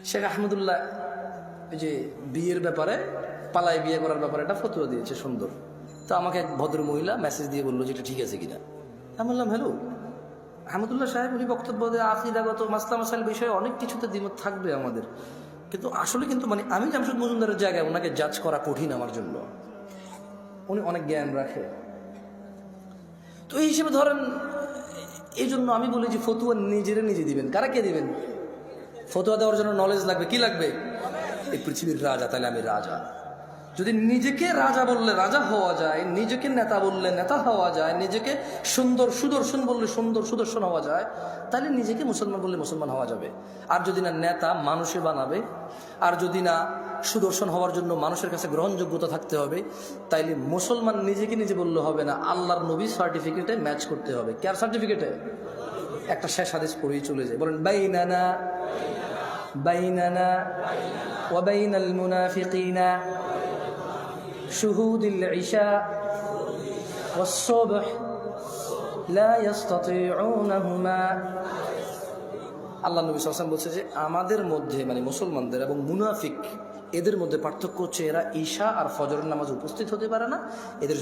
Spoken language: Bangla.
শেখ আহমদুল্লাহ এই যে বিয়ের ব্যাপারে পালায় বিয়ে করার ব্যাপারে একটা ফতোয়া দিয়েছে সুন্দর। তো আমাকে এক ভদ্র মহিলা মেসেজ দিয়ে বললো যে এটা ঠিক আছে কিনা। আমি বললাম হ্যালো আহমদুল্লাহ সাহেব, উনি বক্তব্য দেয় আকিদাগত মাসলা মাসাইল বিষয়ে অনেক কিছুতে দ্বিমত থাকবে আমাদের, কিন্তু আসলে কিন্তু মানে আমি জামশেদ মজুমদারের জায়গায় ওনাকে জাজ করা কঠিন আমার জন্য। উনি অনেক জ্ঞান রাখে, তো এই হিসেবে ধরেন এই জন্য আমি বলি যে ফতুয়া নিজেরা নিজে দিবেন। কারা কে দিবেন? ফতুয়া দেওয়ার জন্য নলেজ লাগবে। কি লাগবে? এই পৃথিবীর রাজা, তাহলে আমি রাজা। যদি নিজেকে রাজা বললে রাজা হওয়া যায়, নিজেকে নেতা বললে নেতা হওয়া যায়, নিজেকে সুন্দর সুদর্শন বললে সুন্দর সুদর্শন হওয়া যায়, তাহলে নিজেকে মুসলমান বললে মুসলমান হওয়া যাবে। আর যদি না নেতা মানুষে বানাবে, আর যদি না সুদর্শন হওয়ার জন্য মানুষের কাছে গ্রহণযোগ্যতা থাকতে হবে, তাইলে মুসলমান নিজেকে নিজে বললে হবে না, আল্লাহর নবী সার্টিফিকেটে ম্যাচ করতে হবে। কার সার্টিফিকেটে? একটা শেষ হাদিস পড়েই চলে যায়, বলেন বাইনানা বাইনানা ওয়া বাইনাল মুনাফিকিনা শুহুদুল ইশা ওয়াস সুবহ লা ইস্তাতিউনাহুমা। আল্লাহ নবী সাল্লাল্লাহু আলাইহি ওয়াসাল্লাম বলছে যে আমাদের মধ্যে মানে মুসলমানদের এবং মুনাফিক এদের মধ্যে পার্থক্য হচ্ছে এরা ঈশা আর ফজরের নামাজ উপস্থিত হতে পারে না, এদের